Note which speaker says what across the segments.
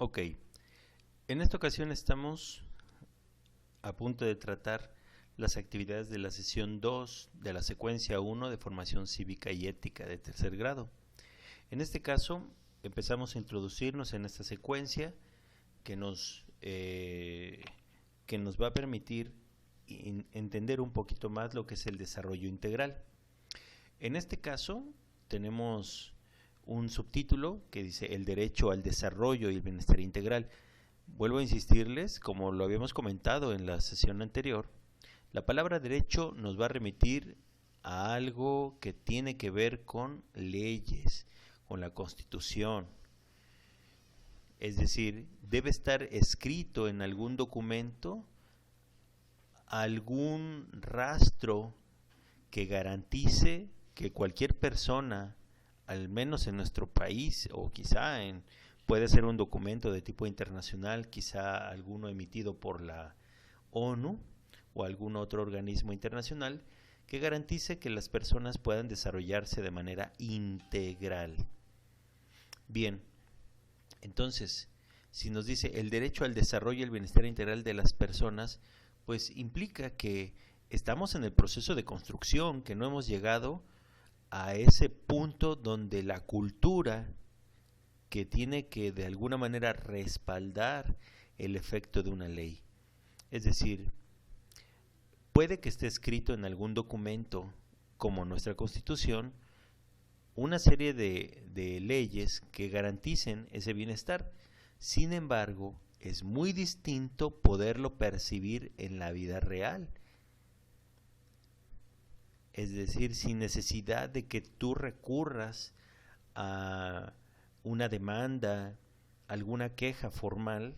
Speaker 1: Ok, en esta ocasión estamos a punto de tratar las actividades de la sesión 2 de la secuencia 1 de formación cívica y ética de tercer grado. En este caso, empezamos a introducirnos en esta secuencia que nos va a permitir entender un poquito más lo que es el desarrollo integral. En este caso, tenemos un subtítulo que dice el derecho al desarrollo y el bienestar integral. Vuelvo a insistirles, como lo habíamos comentado en la sesión anterior, la palabra derecho nos va a remitir a algo que tiene que ver con leyes, con la Constitución. Es decir, debe estar escrito en algún documento algún rastro que garantice que cualquier persona, al menos en nuestro país, o quizá puede ser un documento de tipo internacional, quizá alguno emitido por la ONU o algún otro organismo internacional, que garantice que las personas puedan desarrollarse de manera integral. Bien, entonces, si nos dice el derecho al desarrollo y el bienestar integral de las personas, pues implica que estamos en el proceso de construcción, que no hemos llegado a ese punto donde la cultura, que tiene que de alguna manera respaldar el efecto de una ley. Es decir, puede que esté escrito en algún documento, como nuestra Constitución, una serie de leyes que garanticen ese bienestar. Sin embargo, es muy distinto poderlo percibir en la vida real. Es decir, sin necesidad de que tú recurras a una demanda, alguna queja formal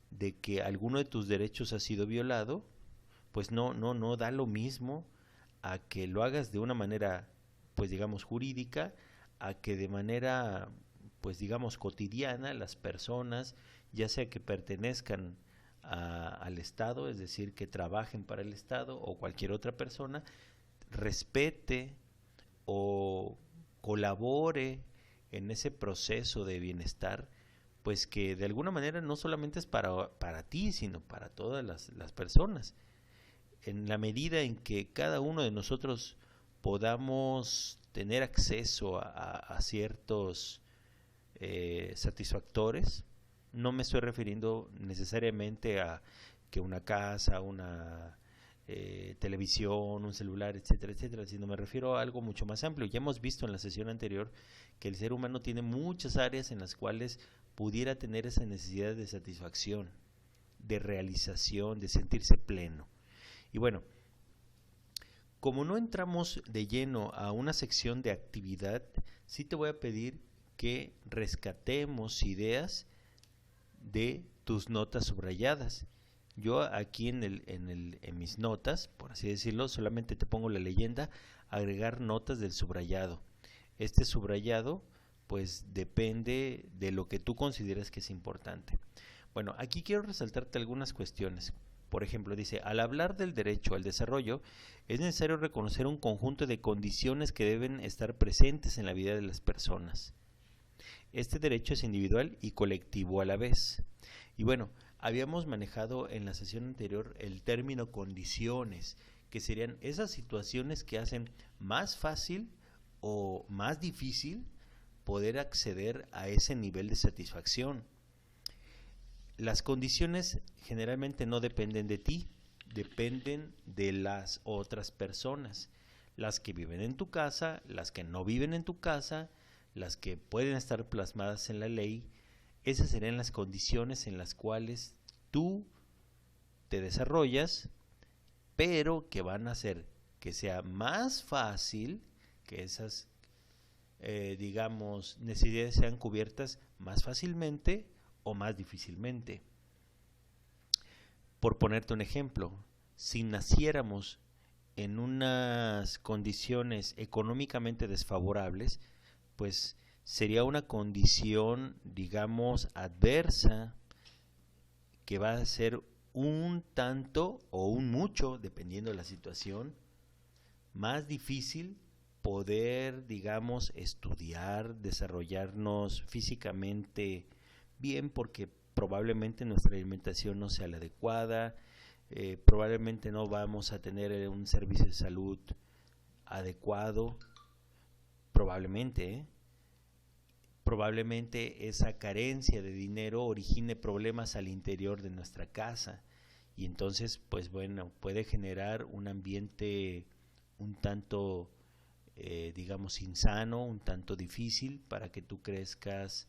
Speaker 1: de que alguno de tus derechos ha sido violado, pues no da lo mismo a que lo hagas de una manera, pues digamos, jurídica, a que de manera, pues digamos, cotidiana las personas, ya sea que pertenezcan al Estado, es decir, que trabajen para el Estado o cualquier otra persona, respete o colabore en ese proceso de bienestar, pues que de alguna manera no solamente es para ti, sino para todas las personas. En la medida en que cada uno de nosotros podamos tener acceso a ciertos satisfactores, no me estoy refiriendo necesariamente a que una casa, una televisión, un celular, etcétera, etcétera, sino me refiero a algo mucho más amplio. Ya hemos visto en la sesión anterior que el ser humano tiene muchas áreas en las cuales pudiera tener esa necesidad de satisfacción, de realización, de sentirse pleno. Y bueno, como no entramos de lleno a una sección de actividad, sí te voy a pedir que rescatemos ideas de tus notas subrayadas. Yo aquí en mis notas, por así decirlo, solamente te pongo la leyenda, agregar notas del subrayado. Este subrayado, pues depende de lo que tú consideres que es importante. Bueno, aquí quiero resaltarte algunas cuestiones. Por ejemplo, dice, al hablar del derecho al desarrollo, es necesario reconocer un conjunto de condiciones que deben estar presentes en la vida de las personas. Este derecho es individual y colectivo a la vez. Y bueno, habíamos manejado en la sesión anterior el término condiciones, que serían esas situaciones que hacen más fácil o más difícil poder acceder a ese nivel de satisfacción. Las condiciones generalmente no dependen de ti, dependen de las otras personas, las que viven en tu casa, las que no viven en tu casa, las que pueden estar plasmadas en la ley. Esas serían las condiciones en las cuales tú te desarrollas, pero que van a hacer que sea más fácil que esas, digamos, necesidades sean cubiertas más fácilmente o más difícilmente. Por ponerte un ejemplo, si naciéramos en unas condiciones económicamente desfavorables, pues sería una condición, digamos, adversa, que va a ser un tanto o un mucho, dependiendo de la situación, más difícil poder, digamos, estudiar, desarrollarnos físicamente bien, porque probablemente nuestra alimentación no sea la adecuada, probablemente no vamos a tener un servicio de salud adecuado, probablemente esa carencia de dinero origine problemas al interior de nuestra casa, y entonces pues bueno, puede generar un ambiente un tanto digamos insano, un tanto difícil para que tú crezcas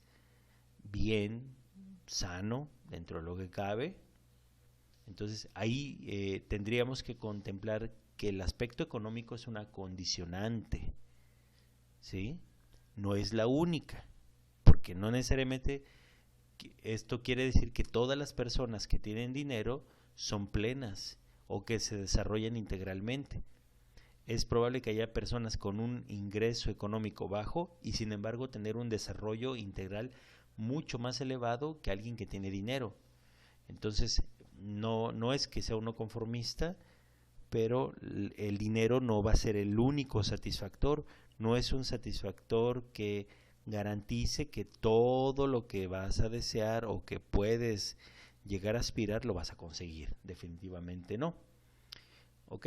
Speaker 1: bien, sano, dentro de lo que cabe. Entonces ahí tendríamos que contemplar que el aspecto económico es una condicionante, ¿sí? No es la única, porque no necesariamente esto quiere decir que todas las personas que tienen dinero son plenas o que se desarrollan integralmente. Es probable que haya personas con un ingreso económico bajo y sin embargo tener un desarrollo integral mucho más elevado que alguien que tiene dinero. Entonces, no es que sea uno conformista, pero el dinero no va a ser el único satisfactor, no es un satisfactor que garantice que todo lo que vas a desear o que puedes llegar a aspirar lo vas a conseguir, definitivamente no. ¿Ok?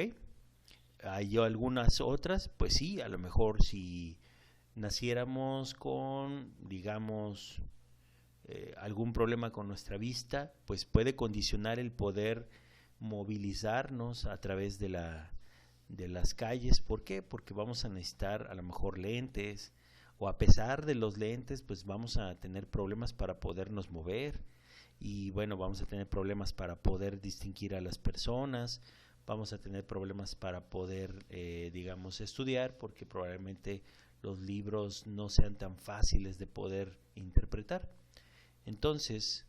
Speaker 1: Hay algunas otras, pues sí, a lo mejor si naciéramos con, digamos, algún problema con nuestra vista, pues puede condicionar el poder movilizarnos a través de las calles. ¿Por qué? Porque vamos a necesitar a lo mejor lentes, o a pesar de los lentes, pues vamos a tener problemas para podernos mover, y bueno, vamos a tener problemas para poder distinguir a las personas, vamos a tener problemas para poder, digamos, estudiar, porque probablemente los libros no sean tan fáciles de poder interpretar. Entonces,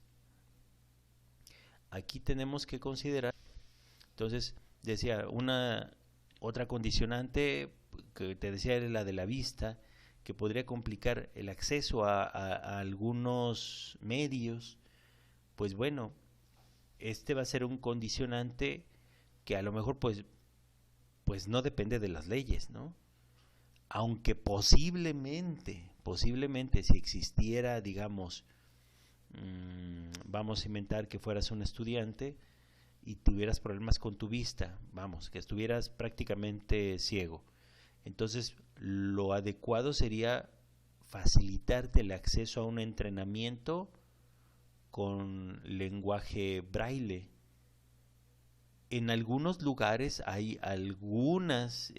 Speaker 1: aquí tenemos que considerar, entonces, decía, otra condicionante que te decía era la de la vista, que podría complicar el acceso a algunos medios. Pues bueno, este va a ser un condicionante que a lo mejor pues no depende de las leyes, ¿no? Aunque posiblemente si existiera, digamos, vamos a inventar que fueras un estudiante y tuvieras problemas con tu vista, vamos, que estuvieras prácticamente ciego, entonces lo adecuado sería facilitarte el acceso a un entrenamiento con lenguaje braille. En algunos lugares hay algunas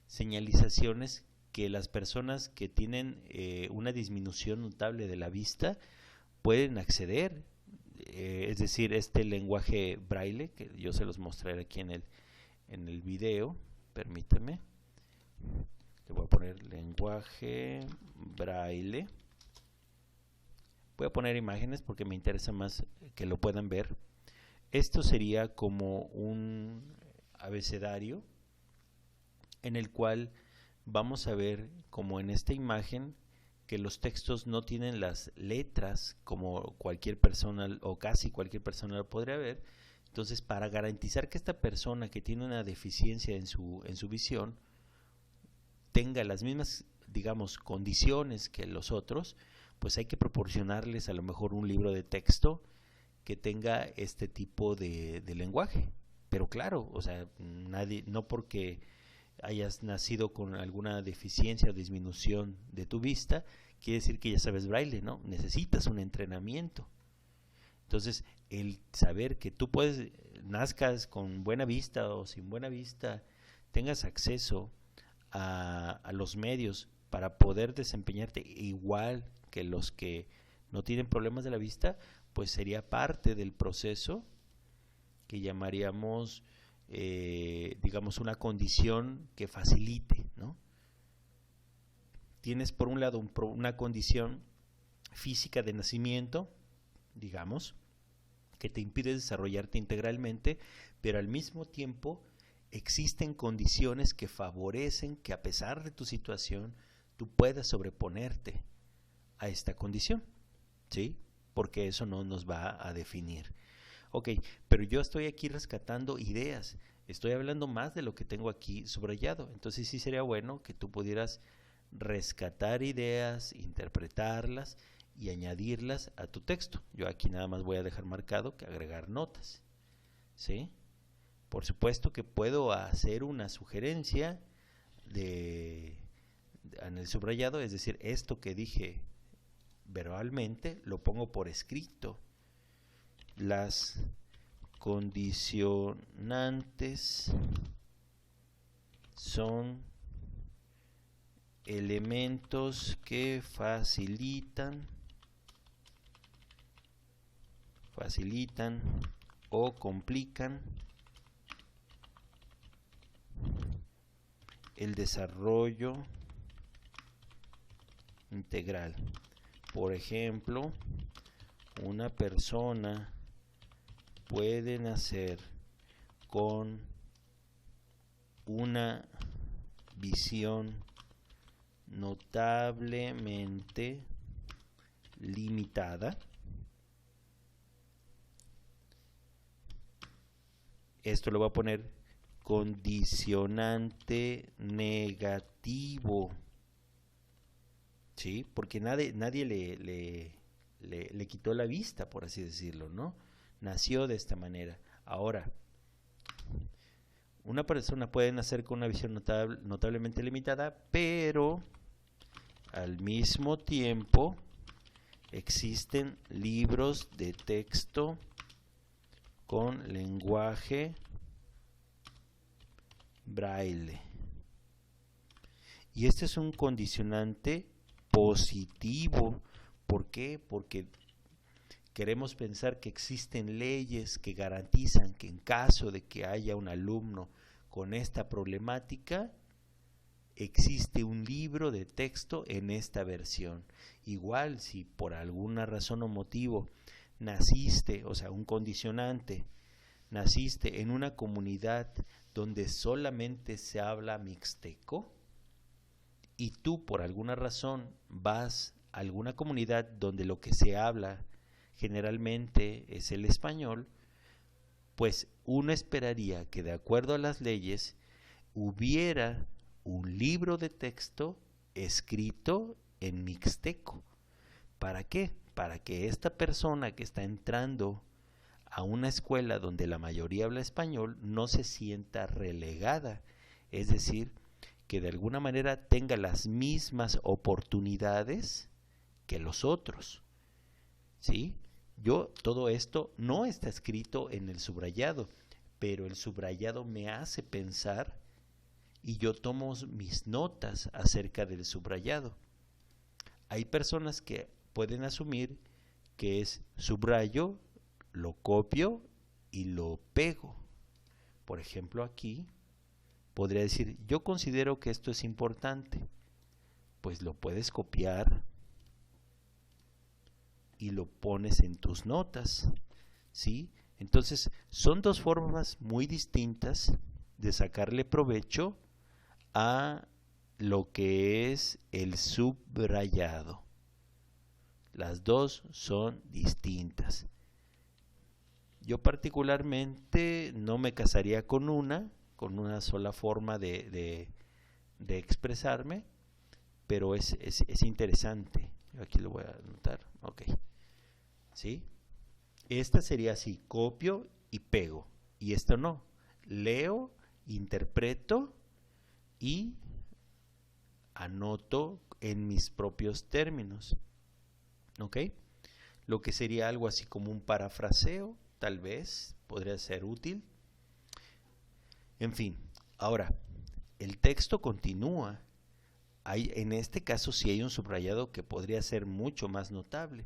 Speaker 1: señalizaciones que las personas que tienen una disminución notable de la vista pueden acceder, es decir, este lenguaje braille, que yo se los mostraré aquí en el video, permítame, le voy a poner lenguaje braille, voy a poner imágenes porque me interesa más que lo puedan ver. Esto sería como un abecedario en el cual vamos a ver, como en esta imagen, que los textos no tienen las letras como cualquier persona o casi cualquier persona lo podría ver. Entonces, para garantizar que esta persona que tiene una deficiencia en su visión tenga las mismas, digamos, condiciones que los otros, pues hay que proporcionarles a lo mejor un libro de texto que tenga este tipo de lenguaje. Pero claro, o sea, no porque hayas nacido con alguna deficiencia o disminución de tu vista, quiere decir que ya sabes braille, ¿no? Necesitas un entrenamiento. Entonces, el saber que tú nazcas con buena vista o sin buena vista, tengas acceso a los medios para poder desempeñarte igual que los que no tienen problemas de la vista, pues sería parte del proceso que llamaríamos, digamos, una condición que facilite, ¿no? Tienes por un lado una condición física de nacimiento, digamos, que te impide desarrollarte integralmente, pero al mismo tiempo existen condiciones que favorecen que a pesar de tu situación tú puedas sobreponerte a esta condición, ¿sí? Porque eso no nos va a definir. Ok, pero yo estoy aquí rescatando ideas, estoy hablando más de lo que tengo aquí subrayado, entonces sí sería bueno que tú pudieras rescatar ideas, interpretarlas y añadirlas a tu texto. Yo aquí nada más voy a dejar marcado que agregar notas, ¿sí? Por supuesto que puedo hacer una sugerencia en el subrayado, es decir, esto que dije verbalmente lo pongo por escrito. Las condicionantes son elementos que facilitan o complican el desarrollo integral. Por ejemplo, una persona puede nacer con una visión notablemente limitada. Esto lo voy a poner condicionante negativo, ¿sí? Porque nadie le quitó la vista, por así decirlo, ¿no? Nació de esta manera. Ahora, una persona puede nacer con una visión notablemente limitada, pero al mismo tiempo existen libros de texto con lenguaje braille. Y este es un condicionante positivo. ¿Por qué? Porque queremos pensar que existen leyes que garantizan que en caso de que haya un alumno con esta problemática, existe un libro de texto en esta versión. Igual, si por alguna razón o motivo naciste, o sea, un condicionante, naciste en una comunidad donde solamente se habla mixteco y tú por alguna razón vas a alguna comunidad donde lo que se habla generalmente es el español, pues uno esperaría que de acuerdo a las leyes hubiera un libro de texto escrito en mixteco. ¿Para qué? Para que esta persona que está entrando a una escuela donde la mayoría habla español no se sienta relegada, es decir, que de alguna manera tenga las mismas oportunidades que los otros, ¿sí? Todo esto no está escrito en el subrayado, pero el subrayado me hace pensar y yo tomo mis notas acerca del subrayado. Hay personas que pueden asumir que es subrayo, lo copio y lo pego. Por ejemplo, aquí podría decir, yo considero que esto es importante. Pues lo puedes copiar y lo pones en tus notas, ¿sí? Entonces, son dos formas muy distintas de sacarle provecho a lo que es el subrayado. Las dos son distintas. Yo particularmente no me casaría con una sola forma de expresarme, pero es interesante. Aquí lo voy a anotar. Ok. ¿Sí? Esta sería así, copio y pego. Y esto no. Leo, interpreto y anoto en mis propios términos. ¿Ok? Lo que sería algo así como un parafraseo, tal vez, podría ser útil. En fin, ahora, el texto continúa. En este caso sí hay un subrayado que podría ser mucho más notable.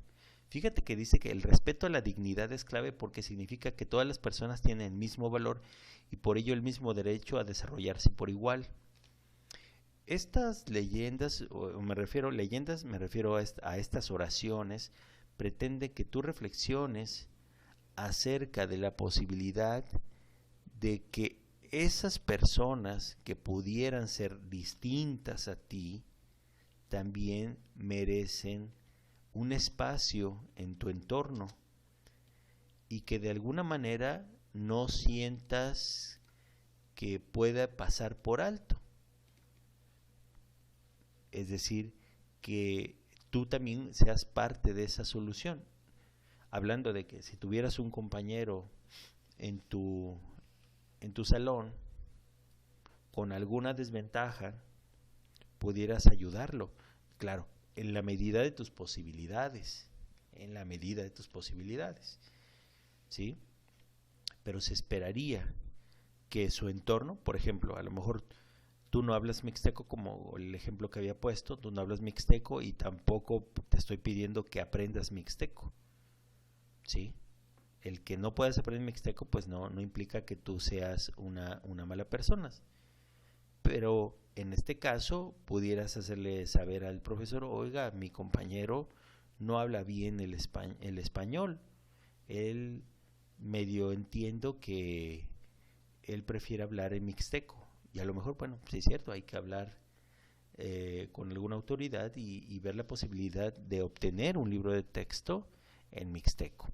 Speaker 1: Fíjate que dice que el respeto a la dignidad es clave porque significa que todas las personas tienen el mismo valor y por ello el mismo derecho a desarrollarse por igual. Estas leyendas, me refiero a estas oraciones, pretende que tú reflexiones acerca de la posibilidad de que esas personas que pudieran ser distintas a ti también merecen un espacio en tu entorno y que de alguna manera no sientas que pueda pasar por alto. Es decir, que tú también seas parte de esa solución. Hablando de que si tuvieras un compañero en tu salón con alguna desventaja, pudieras ayudarlo, claro, en la medida de tus posibilidades, ¿sí? Pero se esperaría que su entorno, por ejemplo, a lo mejor tú no hablas mixteco, como el ejemplo que había puesto, tú no hablas mixteco y tampoco te estoy pidiendo que aprendas mixteco, ¿sí? El que no puedas aprender mixteco, pues no implica que tú seas una mala persona. Pero en este caso, pudieras hacerle saber al profesor, oiga, mi compañero no habla bien el español. Él medio entiendo que él prefiere hablar en mixteco. Y a lo mejor, bueno, sí es cierto, hay que hablar con alguna autoridad y ver la posibilidad de obtener un libro de texto en mixteco.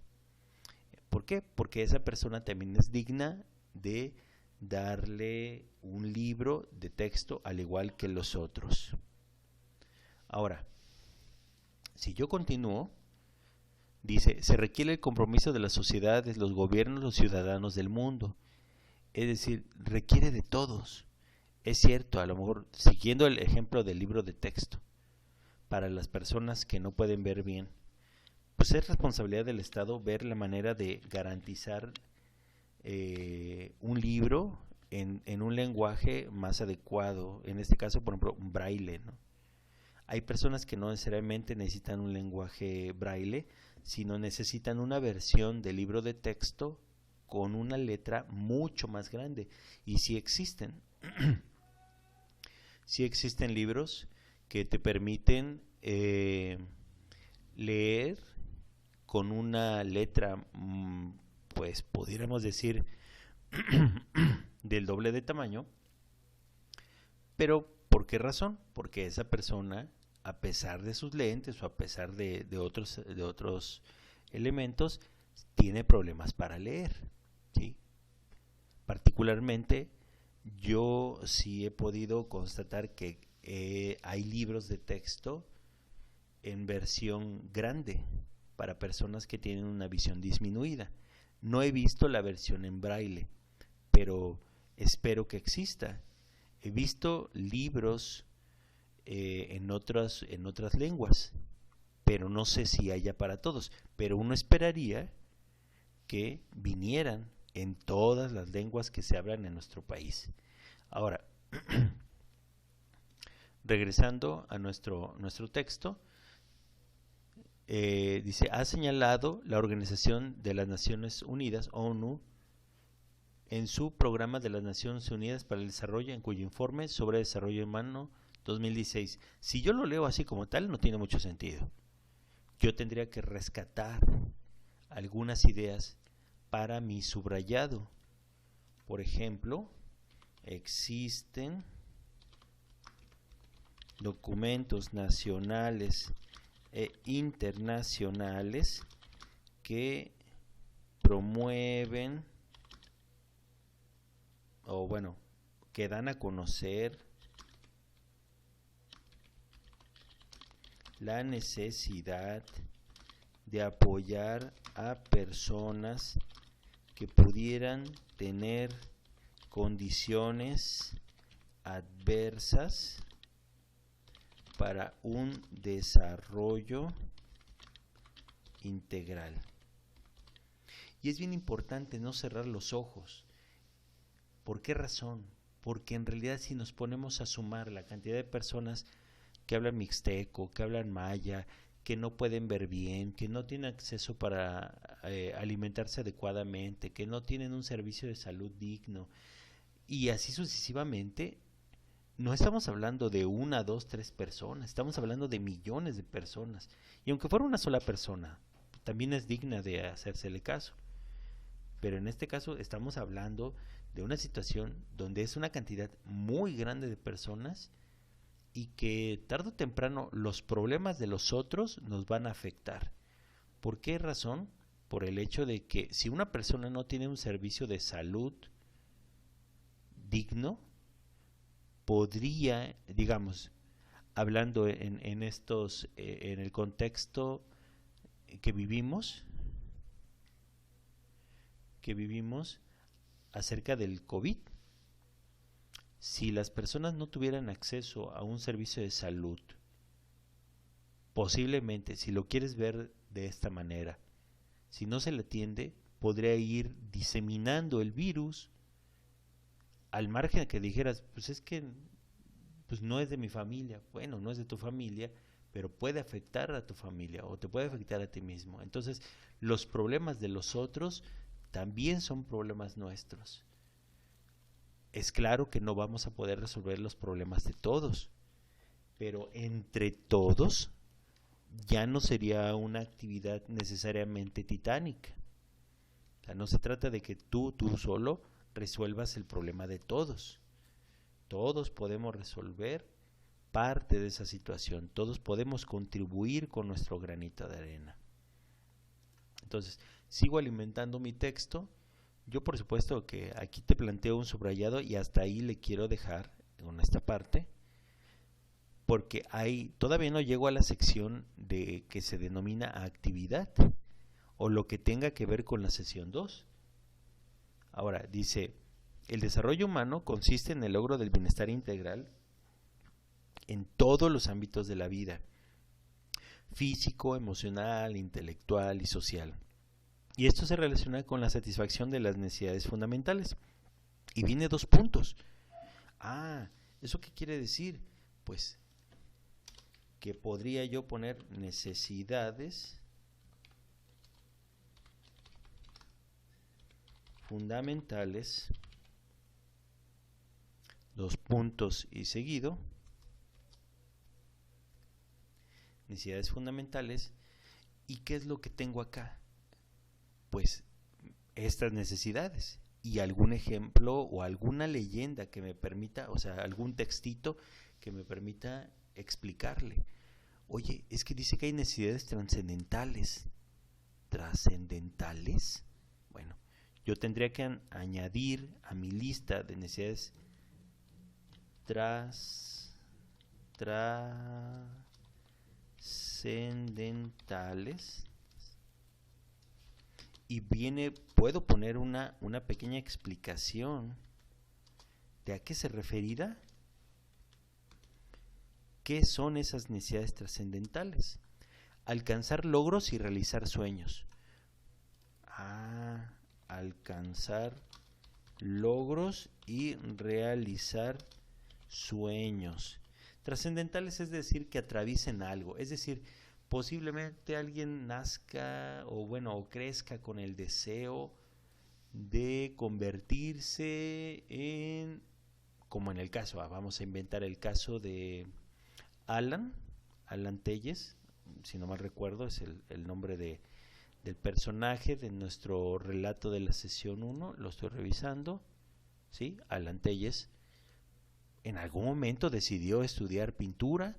Speaker 1: ¿Por qué? Porque esa persona también es digna de darle un libro de texto al igual que los otros. Ahora, si yo continúo, dice, se requiere el compromiso de las sociedades, los gobiernos, los ciudadanos del mundo. Es decir, requiere de todos. Es cierto, a lo mejor, siguiendo el ejemplo del libro de texto, para las personas que no pueden ver bien, pues es responsabilidad del Estado ver la manera de garantizar un libro en un lenguaje más adecuado, en este caso, por ejemplo, un braille, ¿no? Hay personas que no necesariamente necesitan un lenguaje braille, sino necesitan una versión del libro de texto con una letra mucho más grande. Y sí existen. Sí existen libros que te permiten leer con una letra, pues pudiéramos decir, del doble de tamaño. Pero, ¿por qué razón? Porque esa persona, a pesar de sus lentes o a pesar de otros elementos, tiene problemas para leer, ¿sí? Particularmente, yo sí he podido constatar que hay libros de texto en versión grande para personas que tienen una visión disminuida. No he visto la versión en braille, pero espero que exista. He visto libros en otras lenguas, pero no sé si haya para todos. Pero uno esperaría que vinieran en todas las lenguas que se hablan en nuestro país. Ahora, regresando a nuestro texto, dice, ha señalado la Organización de las Naciones Unidas, ONU, en su Programa de las Naciones Unidas para el Desarrollo, en cuyo informe sobre desarrollo humano 2016. Si yo lo leo así como tal, no tiene mucho sentido. Yo tendría que rescatar algunas ideas para mi subrayado. Por ejemplo, existen documentos nacionales e internacionales que promueven o bueno, que dan a conocer la necesidad de apoyar a personas que pudieran tener condiciones adversas para un desarrollo integral. Y es bien importante no cerrar los ojos. ¿Por qué razón? Porque en realidad si nos ponemos a sumar la cantidad de personas que hablan mixteco, que hablan maya, que no pueden ver bien, que no tienen acceso para alimentarse adecuadamente, que no tienen un servicio de salud digno, y así sucesivamente, no estamos hablando de una, dos, tres personas, estamos hablando de millones de personas. Y aunque fuera una sola persona, también es digna de hacérsele caso. Pero en este caso estamos hablando de una situación donde es una cantidad muy grande de personas y que tarde o temprano los problemas de los otros nos van a afectar. ¿Por qué razón? Por el hecho de que si una persona no tiene un servicio de salud digno, podría, digamos, hablando en estos, en el contexto que vivimos acerca del COVID. Si las personas no tuvieran acceso a un servicio de salud, posiblemente, si lo quieres ver de esta manera, si no se le atiende, podría ir diseminando el virus al margen de que dijeras, pues es que pues no es de mi familia. Bueno, no es de tu familia, pero puede afectar a tu familia o te puede afectar a ti mismo. Entonces, los problemas de los otros también son problemas nuestros. Es claro que no vamos a poder resolver los problemas de todos, pero entre todos ya no sería una actividad necesariamente titánica. O sea, no se trata de que tú solo resuelvas el problema de todos. Todos podemos resolver parte de esa situación, todos podemos contribuir con nuestro granito de arena. Entonces, sigo alimentando mi texto. Yo por supuesto que aquí te planteo un subrayado y hasta ahí le quiero dejar en esta parte, porque todavía no llego a la sección de que se denomina actividad o lo que tenga que ver con la sesión 2. Ahora, dice, el desarrollo humano consiste en el logro del bienestar integral en todos los ámbitos de la vida, físico, emocional, intelectual y social. Y esto se relaciona con la satisfacción de las necesidades fundamentales. Y viene 2 puntos. ¿Eso qué quiere decir? Pues que podría yo poner necesidades fundamentales, 2 puntos y seguido, necesidades fundamentales. ¿Y qué es lo que tengo acá? Pues estas necesidades y algún ejemplo o alguna leyenda que me permita, o sea, algún textito que me permita explicarle. Oye, es que dice que hay necesidades trascendentales. ¿Trascendentales? Bueno, yo tendría que añadir a mi lista de necesidades trascendentales. Y puedo poner una pequeña explicación de a qué se referirá. ¿Qué son esas necesidades trascendentales? Alcanzar logros y realizar sueños. Alcanzar logros y realizar sueños. Trascendentales es decir, que atraviesen algo. Es decir, posiblemente alguien nazca o crezca con el deseo de convertirse en, como en el caso, vamos a inventar el caso de Alan Telles, si no mal recuerdo, es el nombre del personaje de nuestro relato de la sesión 1, lo estoy revisando, ¿sí? Alan Telles en algún momento decidió estudiar pintura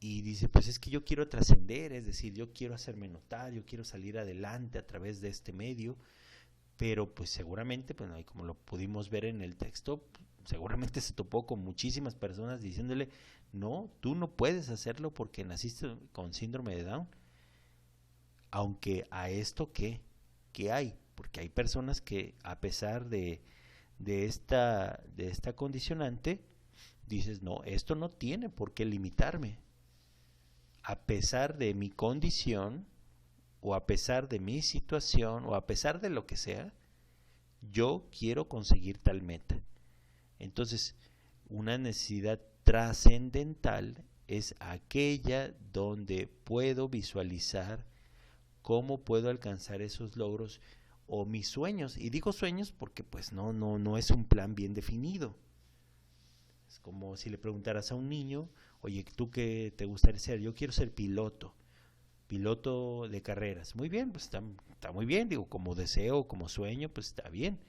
Speaker 1: y dice, pues es que yo quiero trascender, es decir, yo quiero hacerme notar, yo quiero salir adelante a través de este medio, pero pues seguramente, pues como lo pudimos ver en el texto, seguramente se topó con muchísimas personas diciéndole, no, tú no puedes hacerlo porque naciste con síndrome de Down. Aunque a esto, ¿qué hay? Porque hay personas que a pesar de esta condicionante, dices, no, esto no tiene por qué limitarme. A pesar de mi condición, o a pesar de mi situación, o a pesar de lo que sea, yo quiero conseguir tal meta. Entonces, una necesidad trascendental es aquella donde puedo visualizar cómo puedo alcanzar esos logros o mis sueños. Y digo sueños porque pues no es un plan bien definido. Es como si le preguntaras a un niño, oye, ¿tú qué te gustaría ser? Yo quiero ser piloto de carreras. Muy bien, pues está muy bien, digo, como deseo, como sueño, pues está bien.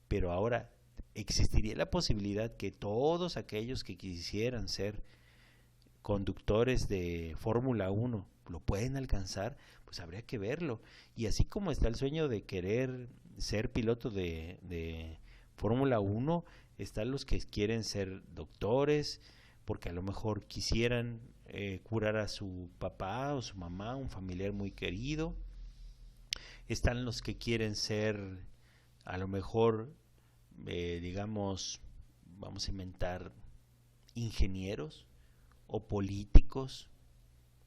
Speaker 1: Pero ahora, ¿existiría la posibilidad que todos aquellos que quisieran ser conductores de Fórmula 1 lo pueden alcanzar? Pues habría que verlo. Y así como está el sueño de querer ser piloto de Fórmula 1, están los que quieren ser doctores, porque a lo mejor quisieran curar a su papá o su mamá, un familiar muy querido. Están los que quieren ser, a lo mejor, digamos, vamos a inventar, ingenieros, o políticos,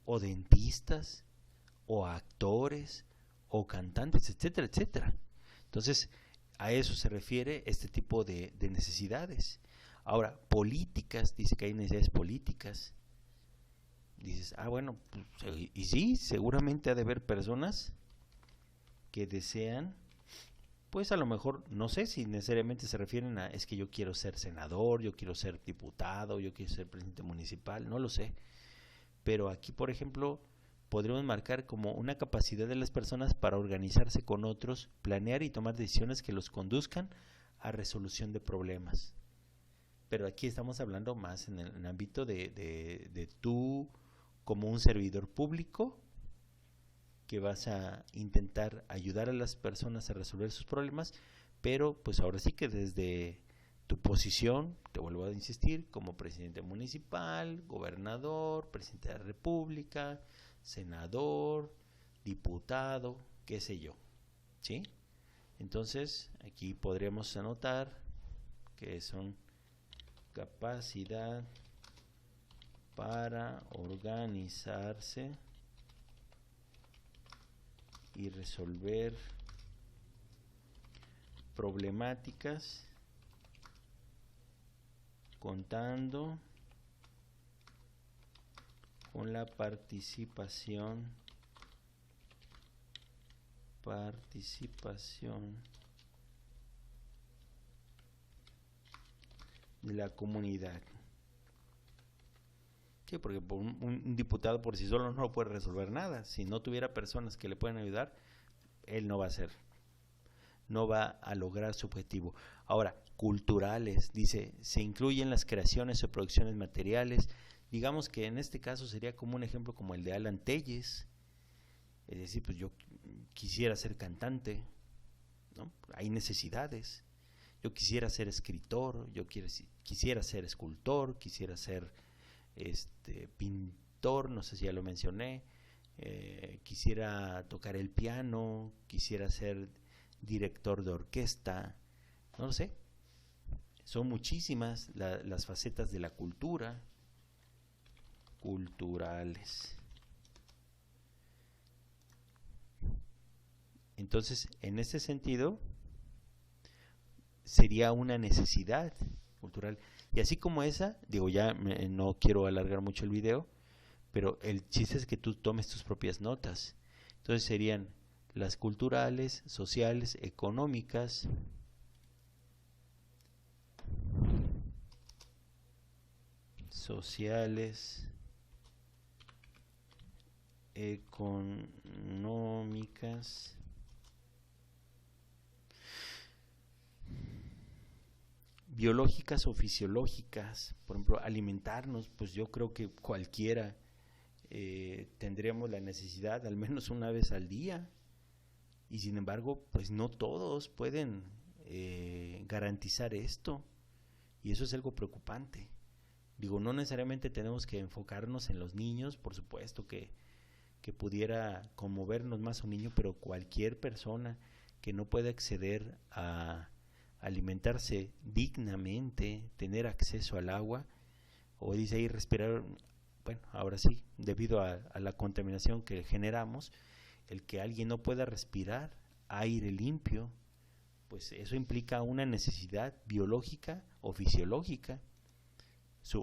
Speaker 1: o dentistas, o actores, o cantantes, etcétera, etcétera. Entonces, a eso se refiere este tipo de necesidades. Ahora, políticas, dice que hay necesidades políticas. Dices, bueno, pues, y sí, seguramente ha de haber personas que desean, pues a lo mejor, no sé si necesariamente se refieren a, es que yo quiero ser senador, yo quiero ser diputado, yo quiero ser presidente municipal, no lo sé. Pero aquí, por ejemplo, podremos marcar como una capacidad de las personas para organizarse con otros, planear y tomar decisiones que los conduzcan a resolución de problemas. Pero aquí estamos hablando más en el ámbito de tú como un servidor público que vas a intentar ayudar a las personas a resolver sus problemas, pero pues ahora sí que desde tu posición, te vuelvo a insistir, como presidente municipal, gobernador, presidente de la república, senador, diputado, qué sé yo, ¿sí? Entonces, aquí podríamos anotar que son capacidad para organizarse y resolver problemáticas contando con la participación de la comunidad. Sí, porque un diputado por sí solo no puede resolver nada. Si no tuviera personas que le puedan ayudar, él no va a lograr su objetivo. Ahora, culturales, dice, se incluyen las creaciones o producciones materiales. Digamos que en este caso sería como un ejemplo como el de Alan Telles. Es decir, pues yo quisiera ser cantante, ¿no? Hay necesidades. Yo quisiera ser escritor, yo quisiera ser escultor, quisiera ser pintor, no sé si ya lo mencioné, quisiera tocar el piano, quisiera ser director de orquesta, no lo sé. Son muchísimas las facetas de la cultura, culturales. Entonces, en ese sentido, sería una necesidad cultural. Y así como esa, digo, ya no quiero alargar mucho el video, pero el chiste es que tú tomes tus propias notas. Entonces serían las culturales, sociales, económicas, económicas, biológicas o fisiológicas. Por ejemplo, alimentarnos, pues yo creo que cualquiera tendríamos la necesidad al menos una vez al día, y sin embargo, pues no todos pueden garantizar esto, y eso es algo preocupante. Digo, no necesariamente tenemos que enfocarnos en los niños, por supuesto que pudiera conmovernos más un niño, pero cualquier persona que no pueda acceder a alimentarse dignamente, tener acceso al agua, o dice ahí respirar, bueno, ahora sí, debido a la contaminación que generamos, el que alguien no pueda respirar aire limpio, pues eso implica una necesidad biológica o fisiológica.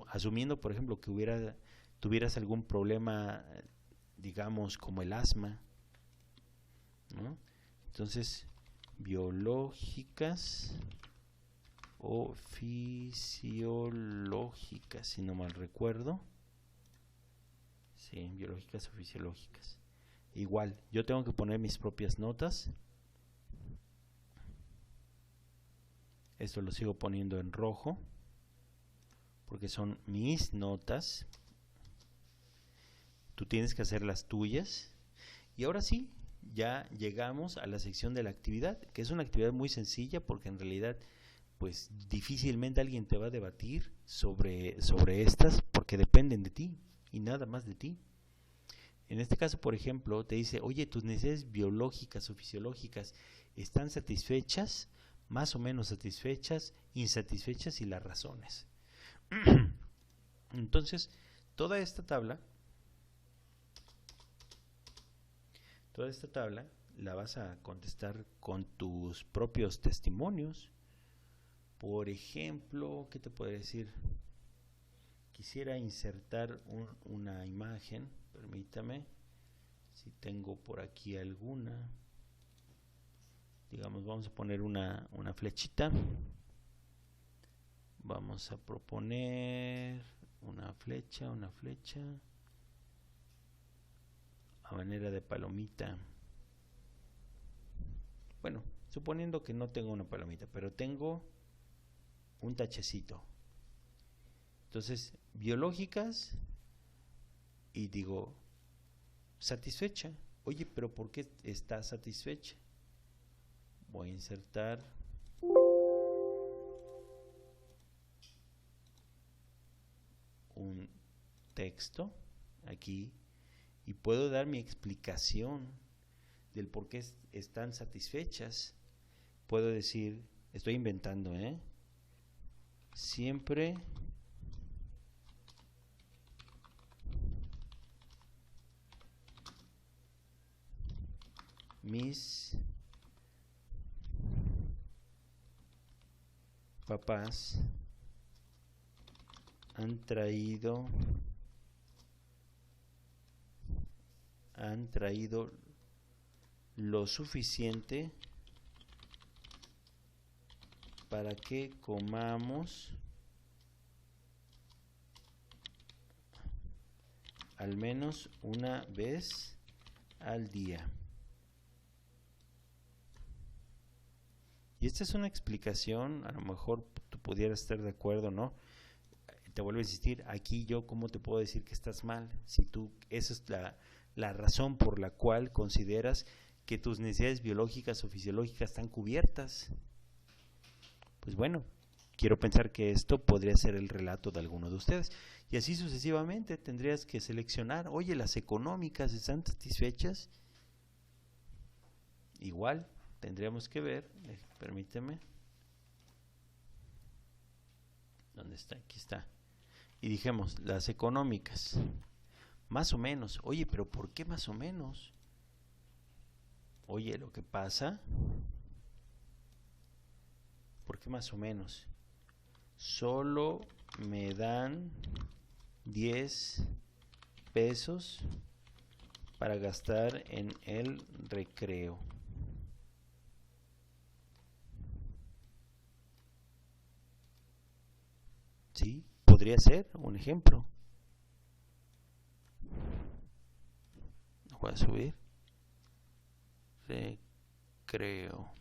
Speaker 1: Asumiendo, por ejemplo, que tuvieras algún problema, digamos, como el asma, ¿no? Entonces, biológicas o fisiológicas, si no mal recuerdo. Sí, biológicas o fisiológicas. Igual, yo tengo que poner mis propias notas. Esto lo sigo poniendo en rojo porque son mis notas. Tú tienes que hacer las tuyas. Y ahora sí, ya llegamos a la sección de la actividad, que es una actividad muy sencilla porque en realidad pues difícilmente alguien te va a debatir sobre estas, porque dependen de ti y nada más de ti. En este caso, por ejemplo, te dice, oye, tus necesidades biológicas o fisiológicas están satisfechas, más o menos satisfechas, insatisfechas y las razones. Entonces, toda esta tabla la vas a contestar con tus propios testimonios. Por ejemplo, ¿qué te puedo decir? Quisiera insertar una imagen, permítame, si tengo por aquí alguna. Digamos, vamos a poner una flechita. Vamos a proponer una flecha a manera de palomita. Bueno, suponiendo que no tengo una palomita, pero tengo un tachecito. Entonces, biológicas, y digo, satisfecha. Oye, pero ¿por qué está satisfecha? Voy a insertar un texto aquí y puedo dar mi explicación del por qué están satisfechas. Puedo decir, estoy inventando, siempre mis papás han traído lo suficiente para que comamos al menos una vez al día. Y esta es una explicación, a lo mejor tú pudieras estar de acuerdo, ¿no? Te vuelvo a insistir, aquí yo cómo te puedo decir que estás mal, si tú, esa es la razón por la cual consideras que tus necesidades biológicas o fisiológicas están cubiertas. Pues bueno, quiero pensar que esto podría ser el relato de alguno de ustedes. Y así sucesivamente tendrías que seleccionar, oye, las económicas están satisfechas. Igual tendríamos que ver, permíteme. ¿Dónde está? Aquí está. Y dijimos, las económicas, más o menos. Oye, pero ¿por qué más o menos? Oye, lo que pasa, ¿por qué más o menos? Solo me dan 10 pesos para gastar en el recreo. ¿Sí? Podría ser un ejemplo. Voy a subir. Recreo.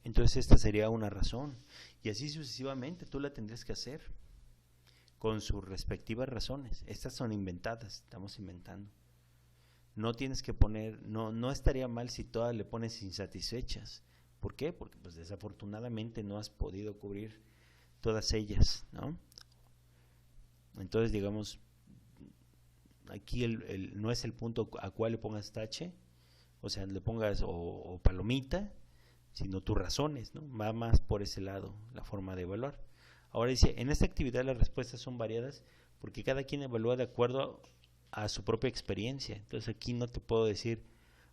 Speaker 1: Entonces esta sería una razón. Y así sucesivamente tú la tendrías que hacer con sus respectivas razones. Estas son inventadas, estamos inventando. No tienes que poner, no estaría mal si todas le pones insatisfechas. ¿Por qué? Porque pues desafortunadamente no has podido cubrir todas ellas, ¿no? Entonces digamos, aquí no es el punto a cual le pongas tache, o sea, le pongas o palomita, sino tus razones, ¿no? Va más por ese lado la forma de evaluar. Ahora dice, en esta actividad las respuestas son variadas porque cada quien evalúa de acuerdo a su propia experiencia. Entonces aquí no te puedo decir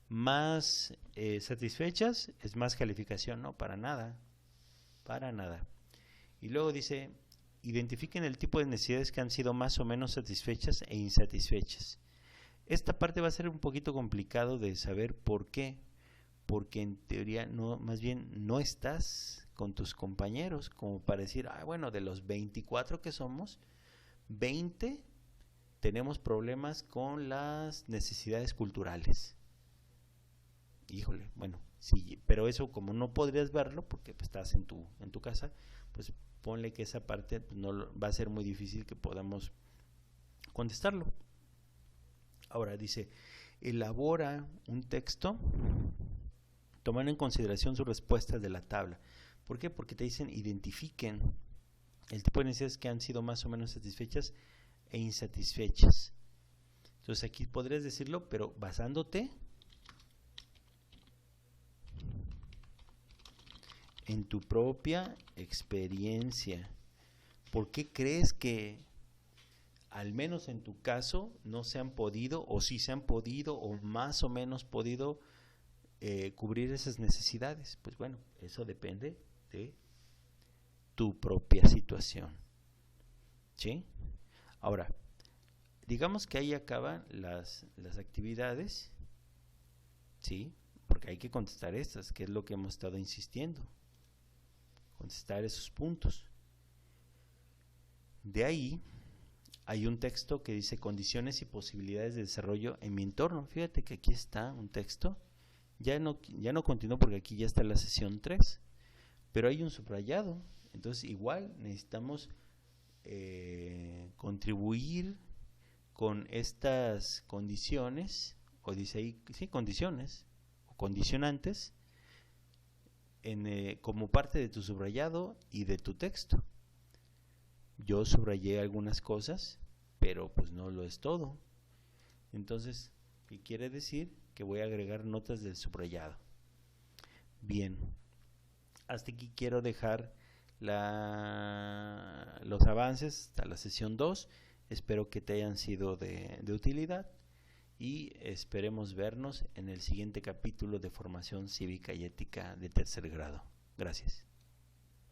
Speaker 1: más satisfechas es más calificación, no, para nada, para nada. Y luego dice, identifiquen el tipo de necesidades que han sido más o menos satisfechas e insatisfechas. Esta parte va a ser un poquito complicado de saber por qué, porque en teoría no, más bien no estás con tus compañeros como para decir, bueno, de los 24 que somos, 20 tenemos problemas con las necesidades culturales. Híjole, bueno, sí, pero eso como no podrías verlo porque pues, estás en tu casa, pues ponle que esa parte pues, no va a ser muy difícil que podamos contestarlo. Ahora dice, elabora un texto tomando en consideración sus respuestas de la tabla. ¿Por qué? Porque te dicen identifiquen. el tipo de necesidades que han sido más o menos satisfechas e insatisfechas. Entonces aquí podrías decirlo, pero basándote en tu propia experiencia. ¿Por qué crees que, al menos en tu caso, no se han podido, o si se han podido, o más o menos podido cubrir esas necesidades? Pues bueno, eso depende de tu propia situación. ¿Sí? Ahora, digamos que ahí acaban las actividades, ¿sí? Porque hay que contestar estas, que es lo que hemos estado insistiendo. Contestar esos puntos. De ahí hay un texto que dice condiciones y posibilidades de desarrollo en mi entorno. Fíjate que aquí está un texto. Ya no continúo porque aquí ya está la sesión 3, pero hay un subrayado. Entonces igual necesitamos contribuir con estas condiciones, o dice ahí, sí, condiciones o condicionantes, como parte de tu subrayado y de tu texto. Yo subrayé algunas cosas, pero pues no lo es todo. Entonces, ¿qué quiere decir? Que voy a agregar notas del subrayado. Bien, hasta aquí quiero dejar los avances hasta la sesión 2. Espero que te hayan sido de utilidad y esperemos vernos en el siguiente capítulo de Formación Cívica y Ética de tercer grado. Gracias.